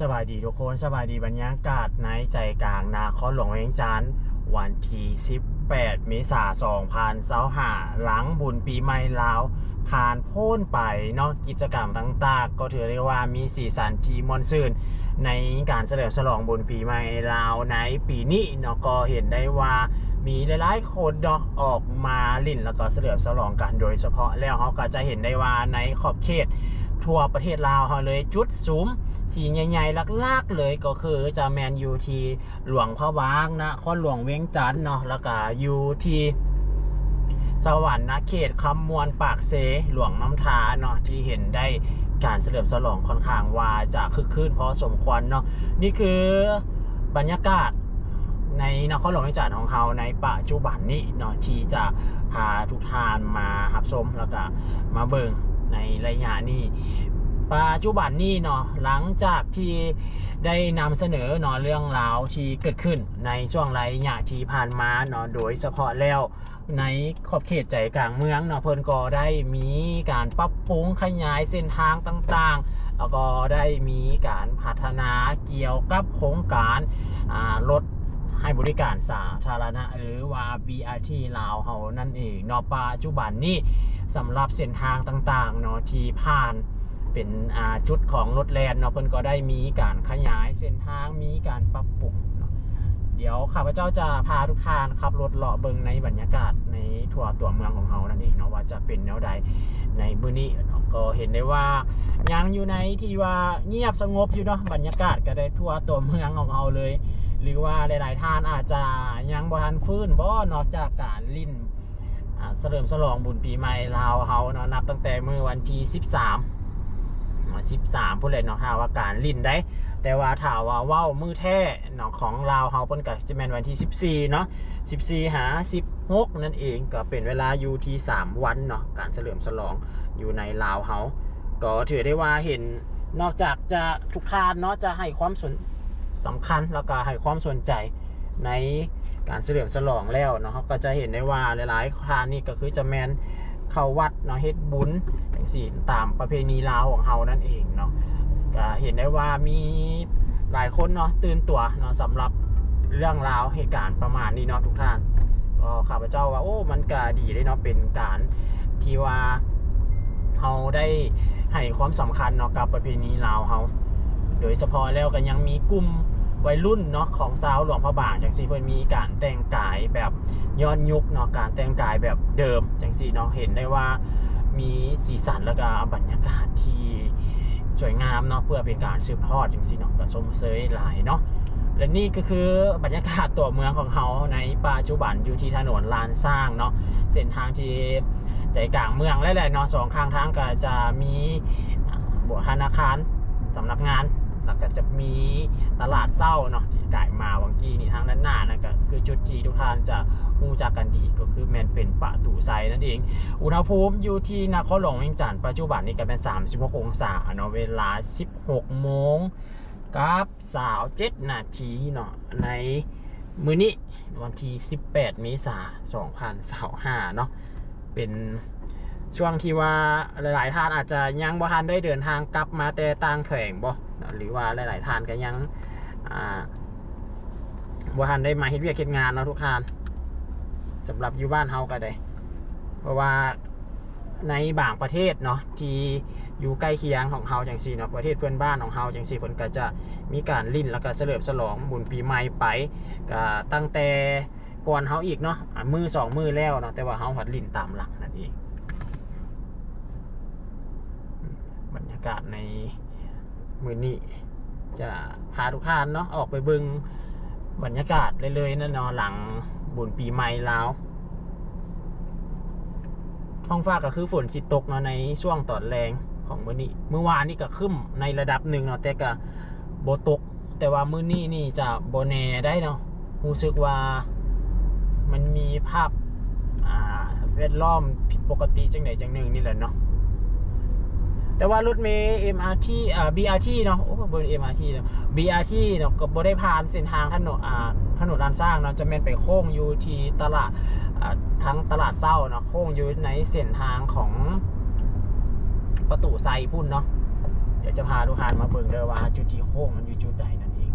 สบายดีทุกคนสบายดีบรรยากาศในใจกลางนครหลวงเวียงจันทร์วันที่18 เมษายน 2025หลังบุญปีใหม่ลาวผ่านพ้นไปเนาะกิจกรรมต่างๆก็ถือได้ว่ามีสีสันที่ม่วนซื่นในการเฉลิมฉลองบุญปีใหม่ลาวในปีนี้เนาะก็เห็นได้ว่ามีหลายๆคนเนาะออกมาลิ่นแล้วก็เฉลิมฉลองกันโดยเฉพาะแล้วเขาก็จะเห็นได้ว่าในขอบเขตทั่วประเทศลาวเขาเลยจุดซุ้มที่ใหญ่ๆลากๆเลยก็คือจะแมนยูทีหลวงพระบางนะนครหลวงเวียงจันทน์เนาะแล้วก็ยูทีสวรรค์เขตคำมวลปากเซหลวงน้ำทาเนาะที่เห็นได้การเฉลิมฉลองค่อนข้างว่าจะคึกคืนพอสมควรเนาะนี่คือบรรยากาศในนครหลวงเวียงจันทน์ของเราในปัจจุบันนี้เนาะที่จะพาทุกท่านมารับชมแล้วก็มาเบิ่งในระยะนี้ปัจจุบันนี้เนาะหลังจากที่ได้นำเสนอเนาะเรื่องราวที่เกิดขึ้นในช่วงระยะที่ผ่านมาเนาะโดยเฉพาะแล้วในขอบเขตใจกลางเมืองเนาะเพิ่นก็ได้มีการปรับปรุงขยายเส้นทางต่างๆแล้วก็ได้มีการพัฒนาเกี่ยวกับโครงการรถให้บริการสาธารณะหรือว่า BRT ลาวเฮานั่นเองเนาะปัจจุบันนี้สำหรับเส้นทางต่างๆเนาะที่ผ่านเป็นจุดของรถแล่นเนาะเพิ่นก็ได้มีการขยายเส้นทางมีการปรับปรุงเนาะเดี๋ยวข้าพเจ้าจะพาทุกท่านขับรถเลาะเบิ่งในบรรยากาศในทั่วตัวเมืองของเรานั่นเองเนาะว่าจะเป็นแนวใดในมื้อนี้เนาะก็เห็นได้ว่ายังอยู่ในที่ว่าเงียบสงบอยู่เนาะบรรยากาศก็ได้ทั่วตัวเมืองของเราเลยหรือว่าหลายๆท่านอาจจะยังบ่ทันฟื้นบ่นอกจากการลิ้นเฉลิมฉลองบุญปีใหม่ลาวเฮาเนาะนับตั้งแต่มื้อวันที่13พุ่นเลยเนาะถ้าว่าการลิ้นได้แต่ว่าถ้าว่าเว้ามือแท้เนาะของลาวเฮาเพิ่นก็สิแม่นวันที่14เนาะ14หา16นั่นเองก็เป็นเวลาอยู่ที่3วันเนาะการเฉลิมฉลองอยู่ในลาวเฮาก็ถือได้ว่าเห็นนอกจากจะทุกท่านเนาะจะให้ความสำคัญแล้วก็ให้ความสนใจในการเฉลิมฉลองแล้วเนาะก็จะเห็นได้ว่าหลายๆท่านนี่ก็คือจะแมนเข้าวัดเนาะเฮ็ดบุญอย่างสี่ตามประเพณีลาวของเฮานั่นเองเนาะก็เห็นได้ว่ามีหลายคนเนาะตื่นตัวเนาะสำหรับเรื่องราวเหตุการณ์ประมาณนี้เนาะทุกท่านก็ข้าพเจ้าว่าโอ้มันก็ดีเลยเนาะเป็นการที่ว่าเฮาได้ให้ความสำคัญเนาะกับประเพณีลาวเฮาโดยเฉพาะแล้วก็ยังมีกลุ่มวัยรุ่นเนาะของชาวหลวงพระบางจังซี่เพิ่นมีการแต่งกายแบบย้อนยุคเนาะการแต่งกายแบบเดิมจังซี่เนาะเห็นได้ว่ามีสีสันแล้วก็บรรยากาศที่สวยงามเนาะเพื่อเป็นการสืบทอดจังซี่เนาะก็ชมเชยหลายเนาะและนี่ก็คือบรรยากาศตัวเมืองของเฮาในปัจจุบันอยู่ที่ถนนลานสร้างเนาะเส้นทางที่ใจกลางเมืองและแหละเนาะสองข้างทางก็จะมีธนาคารสำนักงานแล้วก็จะมีตลาดเศร้าเนาะที่ได้มาวังกี้นี่ทางด้านหน้านะก็คือจุดที่ทุกท่านจะรู้จักกันดีก็คือแมนเป็นประตูไซนั่นเองอุณหภูมิอยู่ที่นครหลวงเวียงจันทน์ปัจจุบันนี้ก็เป็น36องศาเนาะเวลา 16 โมงกับ27 นาทีเนาะในมื้อนี้วันที่18 เมษายน 2025เนาะเป็นช่วงที่ว่าหลายๆท่านอาจจะยังบ่ทันได้เดินทางกลับมาแต่ต่างแขวงบ่หรือว่าหลายๆท่านก็ยังบ่ทันได้มาเฮ็ดเวียกเฮ็ดงานเนาะทุกท่านสำหรับอยู่บ้านเฮาก็ได้เพราะว่าในบางประเทศเนาะที่อยู่ใกล้เคียงของเฮาจังซี่เนาะประเทศเพื่อนบ้านของเฮาจังซี่เพิ่นก็จะมีการลิ้นแล้วก็เฉลิมฉลองบุญปีใหม่ไปก็ตั้งแต่ก่อนเฮาอีกเนาะมื้อ2มื้อแล้วเนาะแต่ว่าเฮาหัดลิ้นตามหลักนั่นเองบรรยากาศในมื้อนี้จะพาทุกท่านเนาะออกไปเบิ่งบรรยากาศเลยๆนั่นเนาะหลังบุญปีใหม่ลาวท้องฟ้าก็คือฝนสิตกเนาะในช่วงตอนแรงของมื้อนี้เมื่อวานนี่ก็ครึ้มในระดับหนึ่งเนาะแต่ก็บ่ตกแต่ว่ามื้อนี้นี่จะบ่แน่ได้เนาะรู้สึกว่ามันมีภาพแวดล้อมผิดปกติจังไหนจังหนึ่งนี่แหละเนาะแต่ว่ารถเมล์ MRT BRT เนาะโอ้บน MRT เนาะ BRT เนาะก็บ่ได้ผ่านเส้นทางถนนลานสร้างเนาะจะแม่นไปโค้งอยู่ที่ตลาดทั้งตลาดเศร้าเนาะโค้งอยู่ในเส้นทางของประตูไซพุ่นเนาะ เดี๋ยวจะพาทุกท่านมาเบิ่งเด้อว่าจุดที่โค้งมันอยู่จุดใดนั่นเอง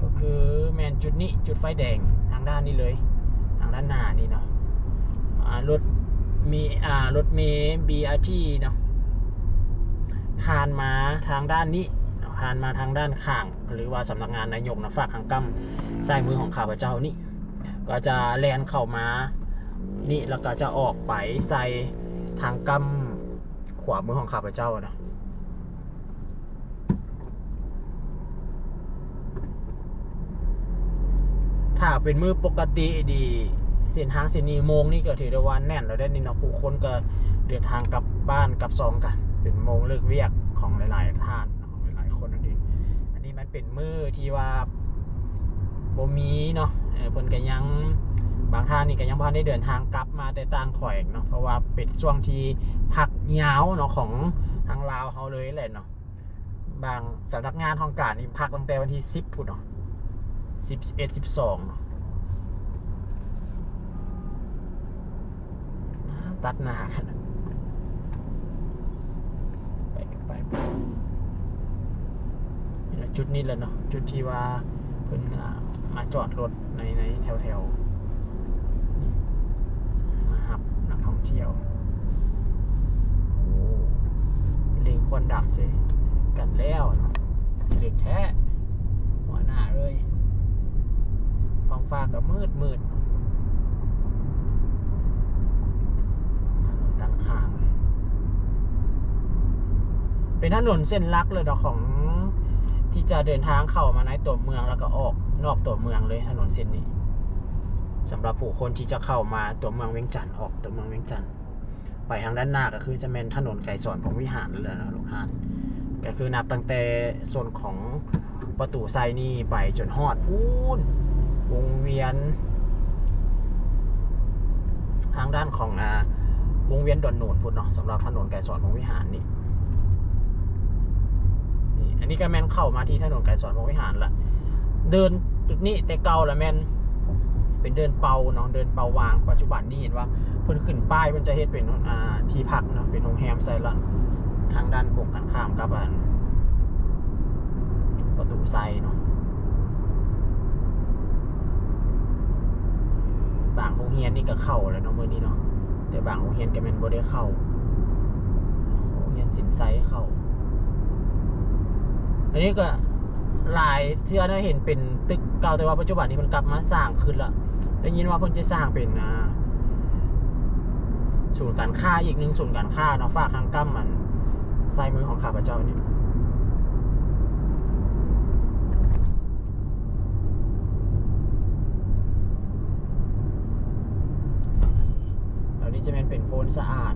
ก็คือแมนจุดนี้จุดไฟแดงทางด้านนี้เลยทางด้านหน้านี่เนาะรถมีรถเมล์ BRT เนาะผ่านมาทางด้านนี้ผ่านมาทางด้านข้างหรือว่าสำนักงานนายกนะฝากทางกั้มซ้ายมือของข้าพเจ้านี่ก็จะแลนเข้ามานี่แล้วก็จะออกไปใส่ทางกั้มขวามือของข้าพเจ้านะถ้าเป็นมือปกติดีเส้นทางเส้นนี้โมงนี่ก็ถือได้ว่าแน่นแล้วได้นี่เนาะผู้คนก็เดินทางกลับบ้านกลับซองกันเป็นโมงเลิกเวียกของหลายๆท่านของหลายๆคนนั่นเองอันนี้มันเป็นมือที่ว่าบ่มีเนาะเพิ่นก็ยังบางท่านนี่ก็ยังบ่ได้เดินทางกลับมาแต่ต่างแขวงเนาะเพราะว่าเป็นช่วงที่พักยาวเนาะของทางลาวเฮาเลยแหละเนาะบางสำนักงานท้องการนี่พักตั้งแต่วันที่10พุ่นเนาะ10 11 12เนาะตัดหน้ากันไปจุดนี้แหละเนาะจุดที่ว่าเพิ่นมาจอดรถในแถวนี่มาหับนักท่องเที่ยวโอ้เล็งควันดำสิกันแล้วเนาะเล็กแท้หัวหน้าเลยท้องฟ้าก็มืดด้านข้างเป็นถนนเส้นหลักเลยดอกของที่จะเดินทางเข้ามาในตัวเมืองแล้วก็ออกนอกตัวเมืองเลยถนนเส้นนี้สำหรับผู้คนที่จะเข้ามาตัวเมืองเวียงจันทน์ออกตัวเมืองเวียงจันทน์ไปทางด้านหน้าก็คือจะเป็นถนนไกรสอนของวิหารเลยนะทุกท่านก็คือนับตั้งแต่ส่วนของประตูไซนี่ไปจนฮอดพูนวงเวียนทางด้านของวงเวียนดอนโหนนพูดเนาะสำหรับถนนไกรสอนของวิหารนี่อันนี้ก็แม่นเข้ามาที่ถนนไกรสอนของวิหารละเดินจุดนี้แต่เก่าละแม่นเป็นเดินเปาเนาะเดินเปาวางปัจจุบันนี่เห็นว่าเพิ่นขึ้นป้ายเพิ่นจะเฮ็ดเป็นที่พักเนาะเป็นโรงแรมใส่ละทางด้านกงกันข้ามกับประตูไซเนาะบางโรงเรียนนี่ก็เข้าแล้วเนาะมื้อนี้เนาะแต่บางโรงเรียนก็แม่นบ่ได้เข้าโรงเรียนสินไซเข้าอันนี้ก็หลายที่เราได้เห็นเป็นตึกเก่าแต่ว่าปัจจุบันนี้มันกลับมาสร้างขึ้นละได้ยินว่าเพิ่นจะสร้างเป็นศูนย์การค้าอีกหนึ่งศูนย์การค้าเนาะฝากทางกั้มมันซ้ายมือของข้าพเจ้านี่แล้วนี่จะเป็นโพนสะอาด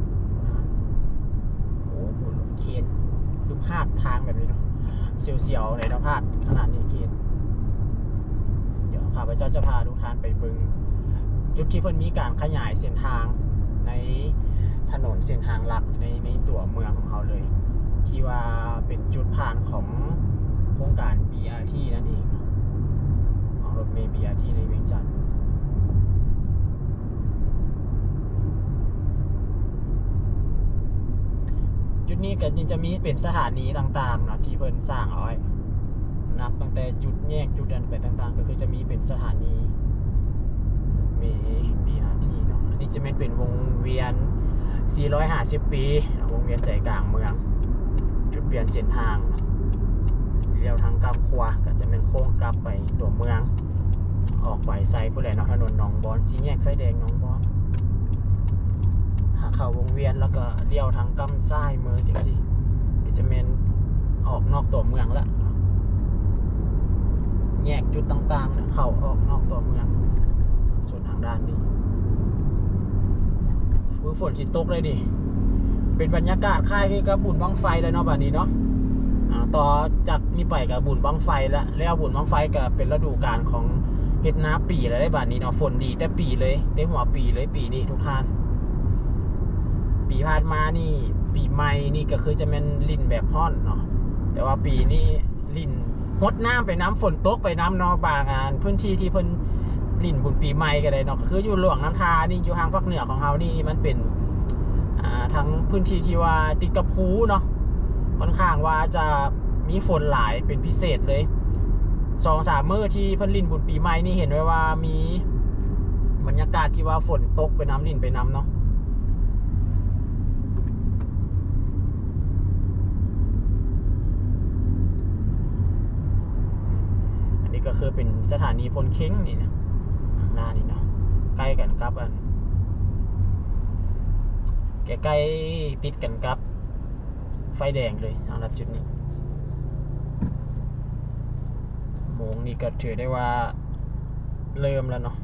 โอ้โหเคนคือพาดทางแบบนี้เนาะเสียวๆในทางพาดขนาดนี้เคนเดี๋ยวข้าพเจ้าจะพาทุกท่านไปเบิ่งจุดที่เพิ่นมีการขยายเส้นทางในถนนเส้นทางหลักในตัวเมืองของเขาเลยที่ว่าเป็นจุดผ่านของโครงการ BRT นั่นเองของรถเมล์ BRT ในเวียงจันทน์จุดนี้ก็ยังจะมีเป็นสถานีต่างๆเนาะที่เพิ่นสร้างเอาไว้นับตั้งแต่จุดแยกจุดนั้นไปต่างๆก็คือจะมีเป็นสถานีมี BRT เนาะอันนี้จะเป็นวงเวียน450 ปีวงเวียนใจกลางเมืองจุดเปลี่ยนเส้นทางเลี้ยวทางกำขวาก็จะเป็นโค้งกลับไปตัวเมืองออกไปไซผู้แหลนถนนหนองบอนสีแยกไฟแดงหนองบอนหาเข้าวงเวียนแล้วก็เลี้ยวทางกำซ้ายมือจังสิก็จะเป็นออกนอกตัวเมืองแล้วแยกจุดต่างๆเข้าออกนอกตัวเมืองส่วนทางด้านนี้ฝนสิตกเลยดิเป็นบรรยากาศคล้ายกับบุญบั้งไฟเลยเนาะแบบนี้เนาะต่อจากนี้ไปกับบุญบั้งไฟแล้วบุญบั้งไฟก็เป็นฤดูกาลของเฮ็ดนาปีแล้วได้แบบนี้เนาะฝนดีแต่ปีเลยแต่หัวปีเลยปีนี้ทุกท่านปีผ่านมานี่ปีใหม่นี่ก็คือจะเป็นลิ่นแบบฮ้อนเนาะแต่ว่าปีนี้ลิ่นฮดน้ำไปน้ำฝนตกไปน้ำเนาะบางพื้นที่ที่เพิ่นลิ่นบุญปีใหม่ก็ได้เนาะคืออยู่หลวงน้ำทานี่อยู่ทางภาคเหนือของเฮานี่มันเป็นทั้งพื้นที่ที่ว่าติดกับภูเนาะ ค่อนข้างว่าจะมีฝนหลายเป็นพิเศษเลย 2-3 มื้อที่เพิ่นลิ้นบุญปีใหม่นี่เห็นไว้ว่ามีบรรยากาศที่ว่าฝนตกไปน้ำลิ้นไปน้ำเนาะอันนี้ก็คือเป็นสถานีพลเค้งนี่นะหน้านี่เนาะใกล้กันกับอันใกล้ๆติดกันกับไฟแดงเลยสำหรับจุดนี้โมงนี่ก็ถือได้ว่าเริ่มแล้วเนาะ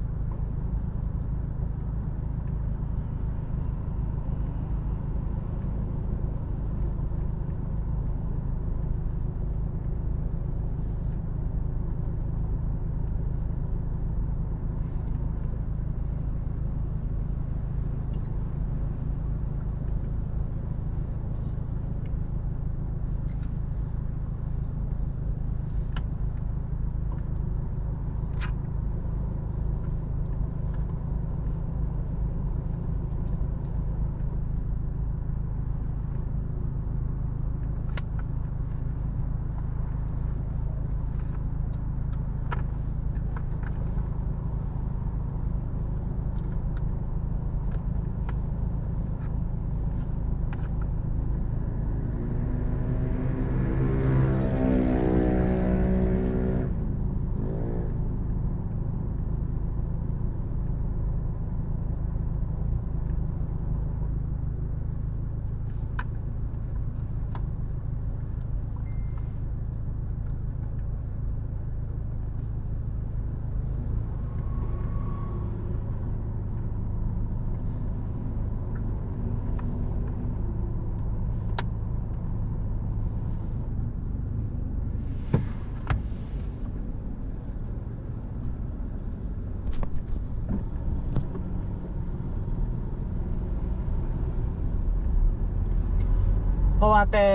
เพราะว่าแต่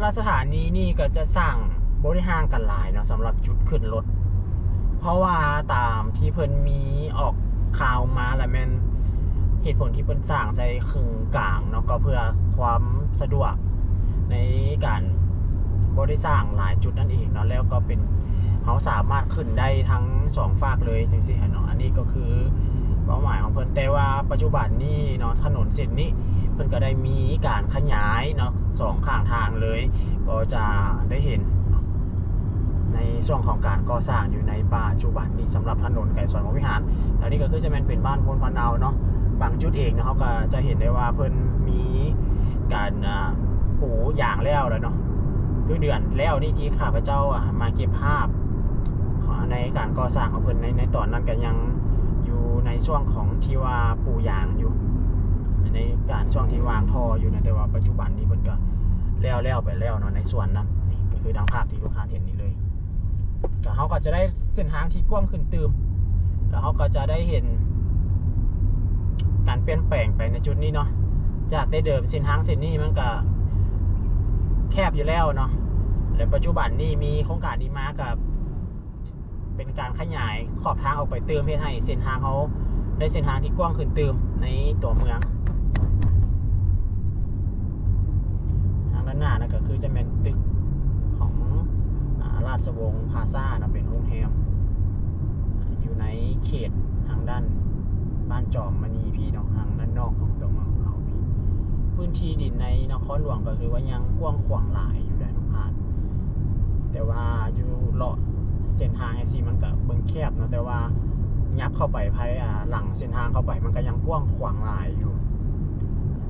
ละสถานีนี่ก็จะสร้างบริหารกันหลายเนาะสำหรับจุดขึ้นรถเพราะว่าตามที่เพิ่นมีออกข่าวมาแล้วแม่นเหตุผลที่เพิ่นสร้างใส่ครึ่งกลางเนาะก็เพื่อความสะดวกในการบริสร้างหลายจุดนั่นเองเนาะแล้วก็เป็นเขาสามารถขึ้นได้ทั้ง2ฝากเลยจริงๆเนาะอันนี้ก็คือเป้าหมายของเพิ่นแต่ว่าปัจจุบันนี้เนาะถนนเส้นนี้เพิ่นก็ได้มีการขยายเนาะ2ข้างทางเลยก็จะได้เห็นในช่วงของการก่อสร้างอยู่ในปัจจุบันนี้สำหรับถนนไก่สอนวิหารแล้วนี่ก็คือจะเป็นบ้านพลพะเนาเนาะบางจุดเองนะเขาก็จะเห็นได้ว่าเพิ่นมีการปูอย่างแล้วเนาะคือเดือนแล้วนี่ที่ข้าพเจ้ามาเก็บภาพในการก่อสร้างของเพิ่นในตอนนั้นก็ยังอยู่ในช่วงของที่ว่าปูยางอยู่ในการช่วงที่วางท่ออยู่นะแต่ว่าปัจจุบันนี้เพิ่นก็แล้วไปแล้วเนาะในส่วนนั้นนี่ก็คือดังภาพที่ลูกค้าเห็นนี่เลยก็เขาก็จะได้เส้นทางที่กว้างขึ้นตืมแล้วเขาก็จะได้เห็นการเปลี่ยนแปลงไปในจุดนี้เนาะจากแต่เดิมเส้นทางเส้นนี้มันก็แคบอยู่แล้วเนาะและปัจจุบันนี้มีโครงการดีมากับเป็นการขยายขอบทางออกไปเติมเพื่อให้เส้นทางเขาได้เส้นทางที่กว้างขึ้นเติมในตัวเมืองทางด้านหน้านะก็คือจะเป็นตึกของราชวงศ์พลาซ่านะเป็นโรงแรมอยู่ในเขตทางด้านบ้านจอมมณีพี่น้องทางด้านนอกของตัวเมืองเราพี่พื้นที่ดินในนครหลวงก็คือว่ายังกว้างขวางหลายอยู่ได้ทุกภาคแต่ว่าอยู่เลาะเส้นทางไอซีมันก็เบิ่งแคบนะแต่ว่ายับเข้าไปภายหลังเส้นทางเข้าไปมันก็ยังกว้างขวางหลายอยู่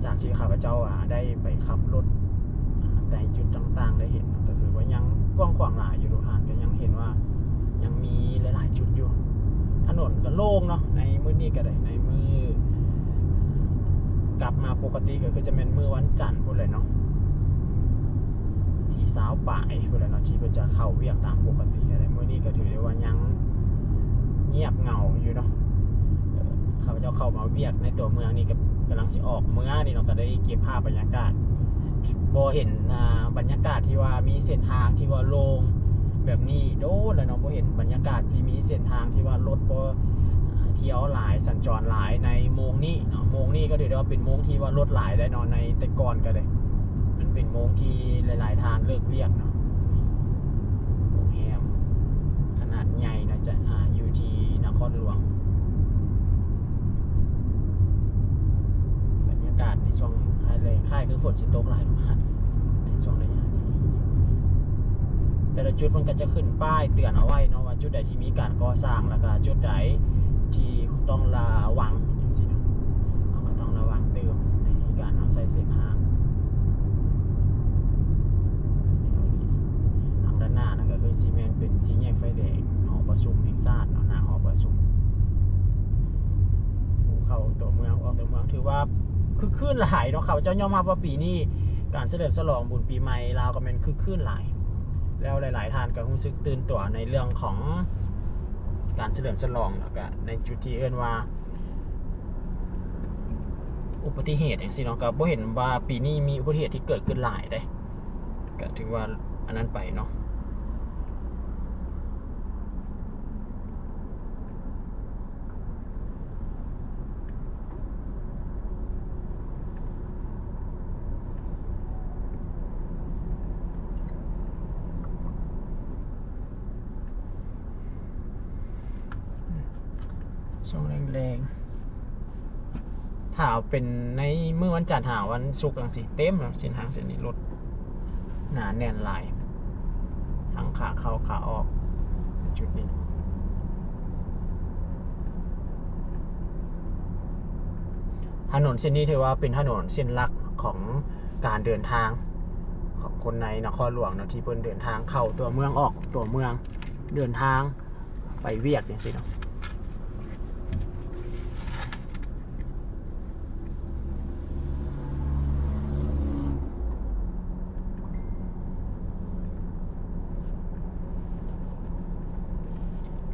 จากที่ข้าพเจ้าได้ไปขับรถแต่จุดต่างๆได้เห็นก็คือว่ายังกว้างขวางหลายอยู่ทุกท่านก็ยังเห็นว่ายังมีหลายๆจุดอยู่ถนนก็โล่งเนาะในมื้อนี้ก็ได้ในมื้อกลับมาปกติก็คือจะเป็นมื้อวันจันทร์พุ่นเลยเนาะที่สาวป่ายพุ่นเลยเนาะที่เพิ่นจะเข้าเวียกตามปกติก็ได้มื้อนี้ก็ถือได้ว่ายังเงียบเหงาอยู่เนาะข้าพเจ้าเข้ามาเวียกในตัวเมืองนี่กำลังสิออกเมืองนี่เนาะก็ได้เก็บภาพบรรยากาศบ่เห็นบรรยากาศที่ว่ามีเส้นทางที่ว่าโล่งแบบนี้โดนแล้วเนาะบ่เห็นบรรยากาศที่มีเส้นทางที่ว่ารถบ่เที่ยวหลายสัญจรหลายในโมงนี้เนาะโมงนี้ก็ถือได้ว่าเป็นโมงที่ว่ารถหลายได้เนาะในแต่ก่อนก็ได้มัน เป็นโมงที่หลายๆทานเลิกเวียกเนาะโรงแรมขนาดใหญ่นะจะอยู่ที่นครหลวงบรรยากาศในช่วงค่ายคือฝนสิตกหลายทุกท่านในช่วงระยะนี้แต่ละจุดมันก็จะขึ้นป้ายเตือนเอาไว้เนาะว่าจุดใดที่มีการก่อสร้างแล้วก็จุดใดที่ต้องระวังจังซี่เนาะเราก็ต้องระวังเติมในการเอาใช้เส้นทางทางด้านหน้านั่นก็คือซีเมนต์เป็นสีแยกไฟแดงหอประชุมแห่งชาติเนาะหน้าหอประชุมเข้าตัวเมืองออกตัวเมืองถือว่าคึกคืนหลายเนาะเขาเจ้ายอมรับว่าปีนี้การเฉลิมฉลองบุญปีใหม่ลาวก็เป็นคึกคืนหลายแล้วหลายๆท่านก็รู้สึกตื่นตัวในเรื่องของการเฉลิมฉลองแล้วก็ในจุดที่เอิ้นว่าอุบัติเหตุอย่างสิเนาะก็บ่เห็นว่าปีนี้มีอุบัติเหตุที่เกิดขึ้นหลายเด้ก็ถือว่าอันนั้นไปเนาะช่วงแรงๆถ้าเป็นในมื้อวันจันทร์หาวันศุกร์จังซี่เต็มเนาะเส้นทางเส้นนี้รถหนาแน่นหลายทั้งขาเข้าขาออกจุดนี้ถนนเส้นนี้ถือว่าเป็นถนนเส้นหลักของการเดินทางของคนในนครหลวงเนาะที่เพิ่นเดินทางเข้าตัวเมืองออกตัวเมืองเดินทางไปเวียกจังซี่เนาะ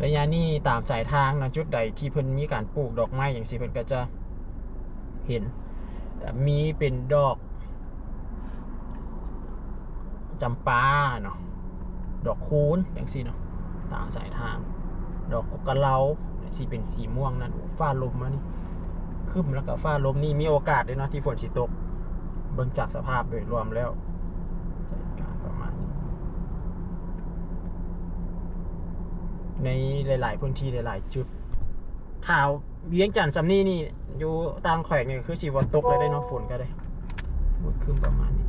ระยะนี้ตามสายทางนะจุดใดที่เพิ่นมีการปลูกดอกไม้อย่างสิเพิ่นก็จะเห็นมีเป็นดอกจำปาเนาะดอกคูนอย่างสิเนาะตามสายทางดอกกะเหลาสิเป็นสีม่วงนั่นฟ้าลมมานี่ครึ้มแล้วก็ฟ้าลมนี่มีโอกาสด้วยเนาะที่ฝนสิตกเบิ่งจากสภาพโดยรวมแล้วสถานการณ์ประมาณนี้ในหลายๆพื้นที่หลายๆจุดถ้าเวียงจันทน์สำนี่นี่อยู่ต่างแขวงนี่คือสิบ่ตกเลยได้เนาะฝนก็ได้หมดขึ้นประมาณนี้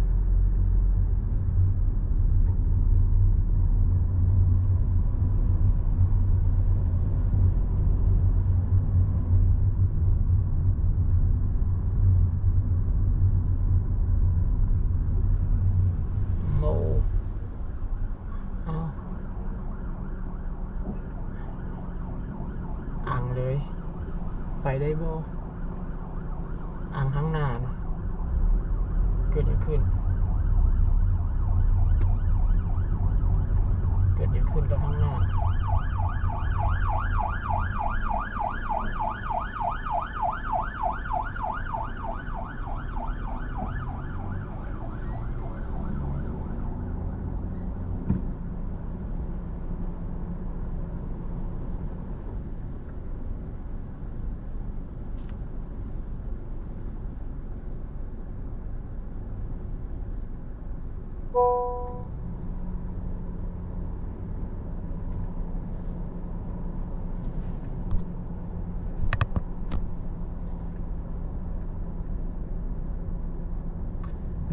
โมอ้าวอ่างเลยไปได้บ่อ่างทั้งหน้าเนาะเกิดอะไรขึ้นกับทั้งหน้า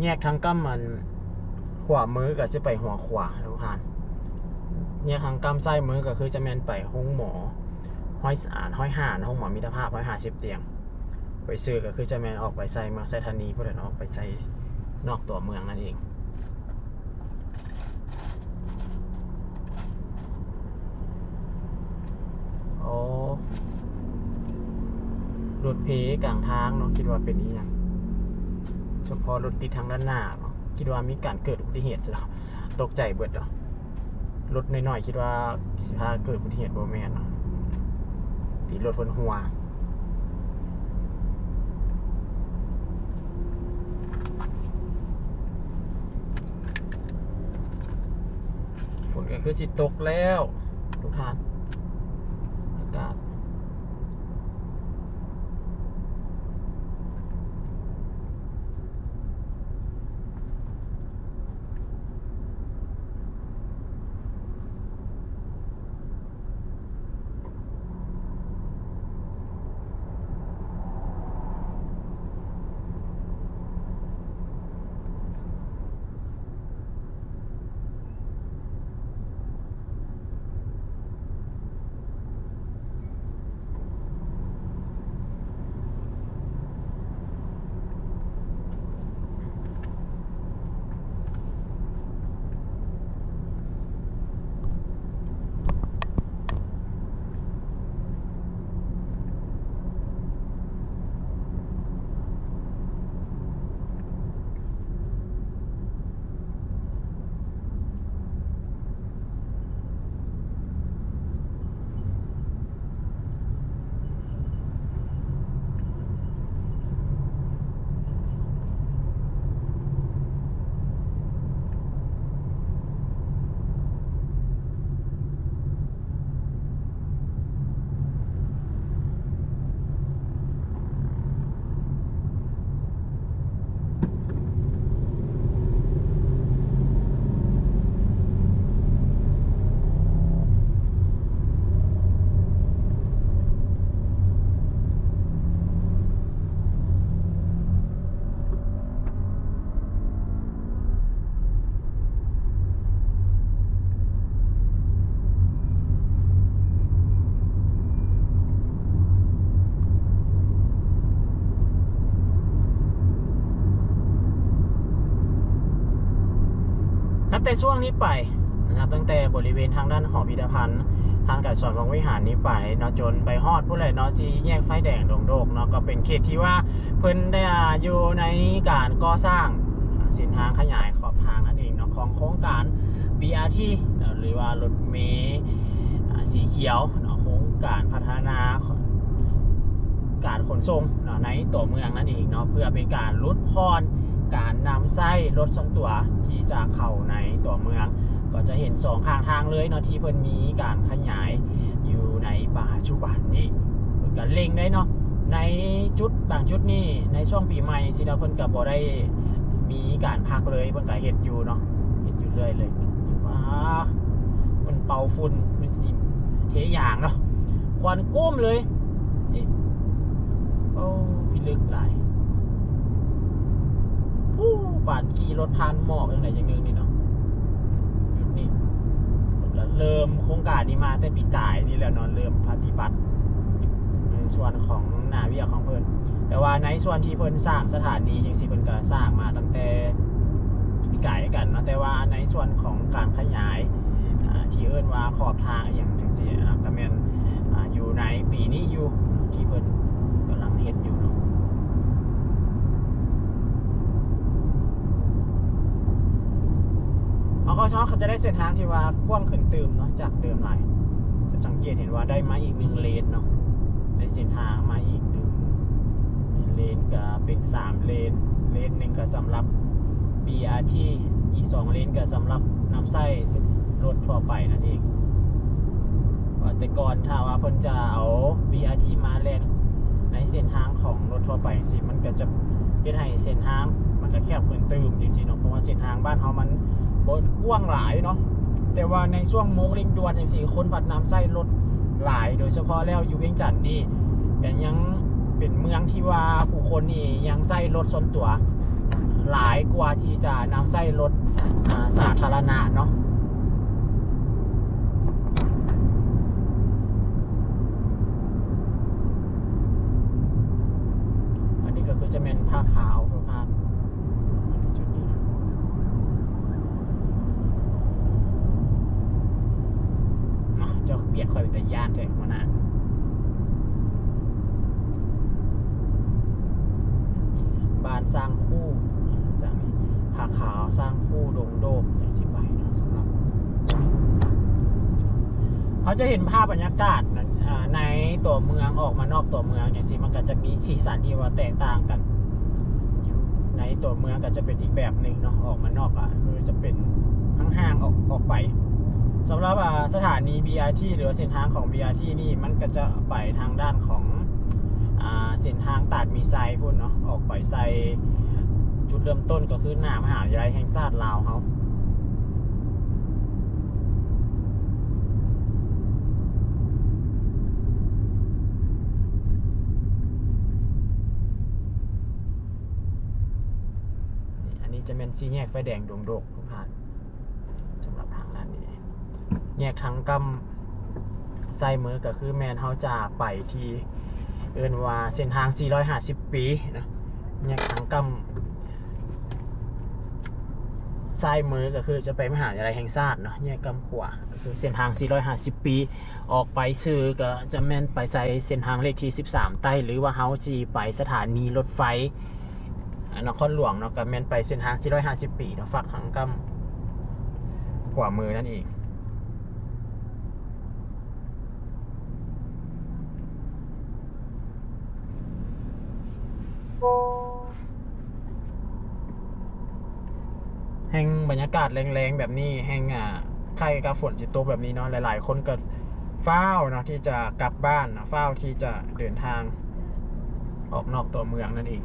แยกทางกั้มมันขวามือก็จะไปหัวขวาทุกท่านแยกทางกั้มซ้ายมือก็คือจะแม่นไปห้องหมอห้อยสะอาดห้อยห่านห้องหมอมิตรภาพ150 เตียงไปซื้อก็คือจะแม่นออกไปใส่เมืองไซธานีเพื่อนออกไปใส่นอกตัวเมืองนั่นเองโอ้รถเพกลางทางเนาะคิดว่าเป็นนี้ยังเฉพาะรถติดทางด้านหน้าเนาะคิดว่ามีการเกิดอุบัติเหตุซะแล้วตกใจเบิดเนาะรถน้อยๆคิดว่าสิพาเกิดอุบัติเหตุบ่แม่นเนาะติดรถบนหัวฝนก็คือสิตกแล้วทุกท่านอากาศ แต่ช่วงนี้ไปนะครับตั้งแต่บริเวณทางด้านหอพิพิธภัณฑ์ทางการสอนของวิหารนี้ไปเนาะจนไปฮอดผู้ใดเนาะ4 แยกไฟแดงดงโดกเนาะก็เป็นเขตที่ว่าเพิ่นได้อยู่ในการก่อสร้างเส้นทางขยายขอบทางนั่นเองเนาะของโครงการ BRT หรือว่ารถเมล์สีเขียวเนาะโครงการพัฒนาการขนส่งเนาะในตัวเมืองนั่นเองเนาะเพื่อเป็นการลดพรการนำไส้รถส่วนตัวที่จะเข้าในตัวเมืองก็จะเห็น2ข้างทางเลยเนาะที่เพิ่นมีการขยายอยู่ในปัจจุบันนี้เพิ่นก็เล็งได้เนาะในจุดบางจุดนี่ในช่วงปีใหม่สิเนาะเพิ่นก็บ่ได้มีการพักเลยเพิ่นก็เฮ็ดอยู่เนาะเฮ็ดอยู่เรื่อยเลยว้ามันเป่าฝุ่นมันสิเทอย่างเนาะควันกุ้มเลยนี่โอ้พิลึกหลายผู้ป่านขี่รถผ่านหมอกอย่างใดอย่างหนึ่งนี่เนาะจุดนี้ก็เริ่มโครงการนี้มาแต่ปีกายนี่แหละเนาะเริ่มปฏิบัติในส่วนของหน้าเวียของเพิ่นแต่ว่าในส่วนที่เพิ่นสร้างสถานีจังซี่เพิ่นก็สร้างมาตั้งแต่ปีกายกันเนาะแต่ว่าในส่วนของการขยายที่เอิ้นว่าขอบทางอย่างจังซี่ก็แม่นอยู่ในปีนี้อยู่ที่เพิ่นกำลังเฮ็ดอยู่เนาะเขาจะได้เส้นทางที่ว่ากว้างขึ้นตื่มเนาะจากเดิมหลายจะสังเกตเห็นว่าได้มาอีก1 เลนเนาะได้เส้นทางมาอีก1 เลนก็เป็น3 เลนหนึ่งก็สำหรับ BRT อีก2 เลนก็สำหรับนำไส้รถทั่วไปนั่นเองแต่ก่อนถ้าว่าเพิ่นจะเอา BRT มาแล่นในเส้นทางของรถทั่วไปสิมันก็จะเฮ็ดให้เส้นทางมันก็แคบขึ้นตื่มจริงๆเนาะเพราะว่าเส้นทางบ้านเฮามันกว้างหลายเนาะแต่ว่าในช่วงโมงเร่งด่วนอย่างสี่คนผัดน้ำไส้รถหลายโดยเฉพาะแล้วอยู่เวียงจันทน์นี่แต่ยังเป็นเมืองที่ว่าผู้คนนี่ยังไส้รถส่วนตัวหลายกว่าที่จะนำไส้รถสาธารณะเนาะอันนี้ก็คือจะเป็นผ้าขาวผ้าจุดนี้นะเจ้าเบียดคอยเป็นแต่ย่านเลยหัวหน้าบ้านสร้างคู่จากนี้ผ้าขาวสร้างคู่ดงโดมอย่างสิบใบเนาะสำหรับเขาจะเห็นภาพบรรยากาศในตัวเมืองออกมานอกตัวเมืองอย่างสิมันก็จะมีสีสันที่ว่าแตกต่างกันในตัวเมืองก็จะเป็นอีกแบบหนึ่งเนาะออกมานอกคือจะเป็นห่างๆออกไปสำหรับสถานี BRT หรือเส้นทางของ BRT นี่มันก็จะไปทางด้านของเส้นทางตาดมีไซพุ่นเนาะออกไปไซจุดเริ่มต้นก็คือหน้ามหาวิทยาลัยแห่งชาติลาวเขาอันนี้จะเป็น4 แยกไฟแดงดงโดกทุกท่านสำหรับทางด้านนี้แยกทางกำไส้มือก็คือแมนเฮาจะไปที่เอิ้นว่าเส้นทาง450 ปีนะแยกทางกำไส้มือก็คือจะไปมหาวิทยาลัยแห่งชาติเนาะแยกกำขวาก็คือเส้นทาง450 ปีออกไปซื้อก็จะแม่นไปใส่เส้นทางเลขที่13ใต้หรือว่าเฮาสิไปสถานีรถไฟนครหลวงเนาะก็แม่นไปเส้นทาง450 ปีเนาะฝั่งทางกำขวามือนั่นเองแห่งบรรยากาศแรงๆแบบนี้แห่งใครกับฝนจิตตกแบบนี้เนาะหลายๆคนก็เฝ้าเนาะที่จะกลับบ้านเนาะเฝ้าที่จะเดินทางออกนอกตัวเมืองนั่นเอง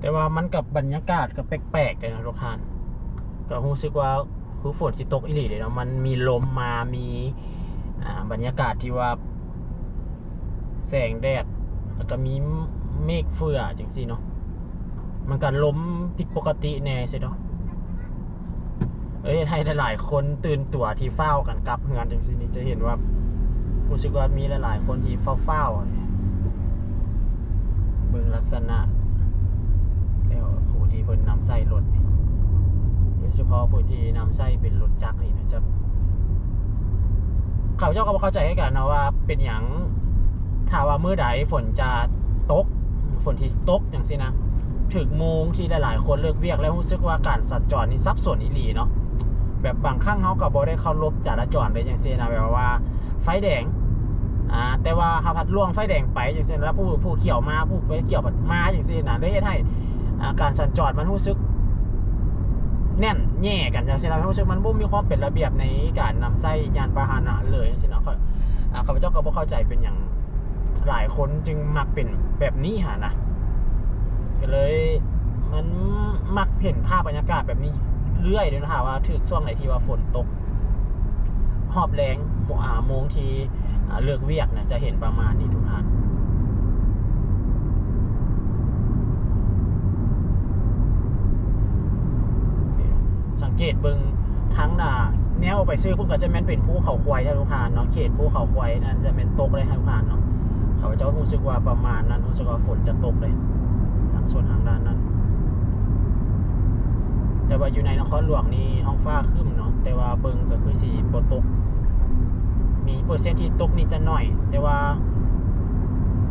แต่ว่ามันกับบรรยากาศก็แปลกๆเลยนะทุกท่านก็รู้สึกว่าคือฝนสิตกอีหลีเลยเนาะมันมีลมมามีบรรยากาศที่ว่าแสงแดดแล้วก็มีเมฆเฟื่อจังซี่เนาะมันก็ลมผิดปกติแน่ใช่เนาะให้หลายๆคนตื่นตัวที่เฝ้ากันกลับเฮือนจังซี่นี่จะเห็นว่ารู้สึกว่ามีหลายๆคนที่เฝ้าเบิ่งลักษณะแล้วผู้ที่เพิ่นนำใส่รถนี่โดยเฉพาะผู้ที่นำใส่เป็นรถจักรนี่นะจะเขาเจ้าก็บ่เข้าใจให้กันนะว่าเป็นหยังถ้าว่ามื้อใดฝนจะตกฝนที่ตกจังซี่นะถึงโมงที่หลายๆคนเลิกเวียกแล้วรู้สึกว่าการสัญจรนี่สับสนอีหลีเนาะแบบบางครั้งเฮาก็บ่ได้เคารพจราจรเลยจังซี่นะแบบว่าไฟแดงแต่ว่าเฮาพัดล่วงไฟแดงไปจังซี่แล้วผู้เขียวมาผู้ไฟเขียวมาจังซี่นะเลยเฮ็ดให้การสัญจรมันรู้สึกแน่นแย่กันจังซี่นะรู้สึกมันบ่มีความเป็นระเบียบในการนำใช้ยานพาหนะเลยจังซี่เนาะข้าพเจ้าก็บ่เข้าใจเป็นหยังหลายคนจึงมักเป็นแบบนี้หานะก็เลยมันมักเห็นภาพบรรยากาศแบบนี้เรื่อยเลยนะว่าถึงช่วงไหนที่ว่าฝนตกหอบแรงโมงที่เลิกเวียกนะจะเห็นประมาณนี้ทุกท่านสังเกตเบิ่งทั้งแนวไปซื้อพุ่นก็จะแม่นเป็นภูเขาควายทุกท่านเนาะเขตภูเขาควายนั่นจะเป็นตกเลยทุกท่านเนาะเขาจะรู้สึกว่าประมาณนั้นรู้สึกว่าฝนจะตกเลยทางส่วนทางด้านนั้นแต่ว่าอยู่ในนครหลวงนี่ท้องฟ้าครึ้มเนาะแต่ว่าเบิ่งก็คือสิบ่ตกมีเปอร์เซ็นต์ที่ตกนี่จะน้อยแต่ว่า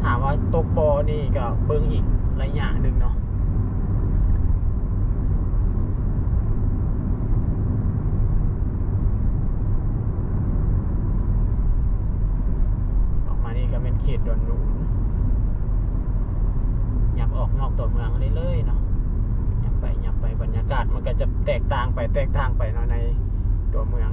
ถามว่าตกบ่นี่ก็เบิ่งอีกระยะนึงเนาะออกมานี่ก็เป็นเขตดอนนูนอยากออกนอกตัวเมืองเลยเนาะอยากไปบรรยากาศมันก็จะแตกต่างไปเนาะในตัวเมือง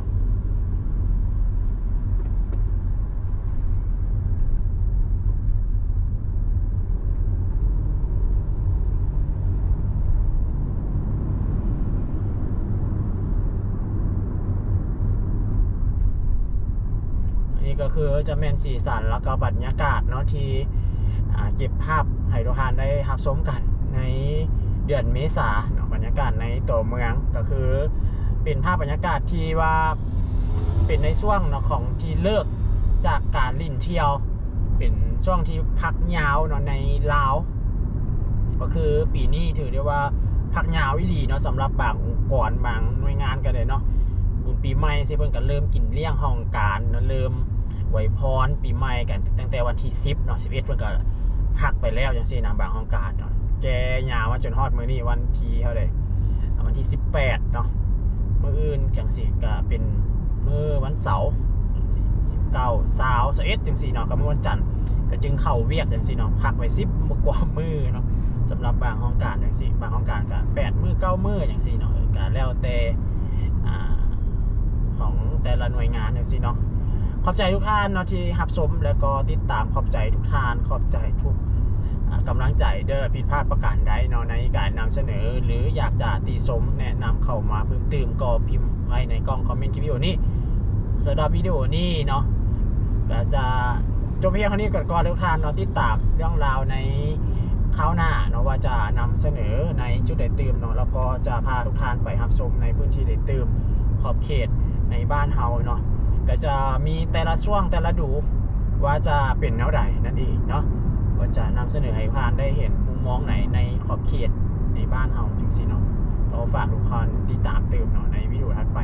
นี่ก็คือจะแม่นสีสันแล้วก็บรรยากาศเนาะที่เก็บภาพให้ทุกท่านได้รับชมกันในเดือนเมษาเนาะบรรยากาศในตัวเมืองก็คือเป็นภาพบรรยากาศที่ว่าเป็นในช่วงเนาะของที่เลิกจากการลิ่นเที่ยวเป็นช่วงที่พักยาวเนาะในลาวก็คือปีนี้ถือได้ว่าพักยาวอีหลีเนาะสำหรับบางองค์กรบางหน่วยงานกันเลยเนาะบุญปีใหม่สิเพิ่นก็เริ่มกินเลี้ยงห้องการเนาะเริ่มไวยพรปีใหม่กันตั้งแต่วันที่10เนาะ11เพิ่นก็พักไปแล้วจังซี่นะบางห้องการเนาะแกยาวมาจนฮอดมื้อนี้วันที่เท่าใดวันที่18เนาะมื้ออื่นจังซี่ก็เป็นมื้อวันเสาร์19 20 21จังซี่เนาะก็มื้อวันจันทร์ก็จึงเข้าเวียกจังซี่เนาะพักไว้10กว่ามื้อเนาะสำหรับบางห้องการจังซี่บางห้องการก็8มื้อ9มื้อจังซี่เนาะก็แล้วแต่ของแต่ละหน่วยงานจังซี่เนาะขอบใจทุกท่านเนาะที่รับชมแล้วก็ติดตามขอบใจทุกท่านขอบใจทุกกำลังใจเด้อผิดพลาดประการใดเนาะในการนำเสนอหรืออยากจะติชมแนะนำเข้ามาเพิ่มเติมก็พิมพ์ไว้ในกล่องคอมเมนต์คลิปวิดีโอนี้สำหรับวิดีโอนี้เนาะก็จะจบเพียงเท่านี้ก่อนทุกท่านเนาะติดตามเรื่องราวในคราวหน้าเนาะว่าจะนำเสนอในจุดใดเติมเนาะแล้วก็จะพาทุกท่านไปรับชมในพื้นที่ใดเติมขอบเขตในบ้านเฮาเนาะก็จะมีแต่ละช่วงแต่ละดูว่าจะเป็นแนวใดนั่นเองเนาะว่าจะนำเสนอให้ผ่านได้เห็นมุมมองไหนในขอบเขตในบ้านเฮาจริงๆเนาะก็ฝากทุกคนติดตามเติมเนาะในวิดีโอถัดไป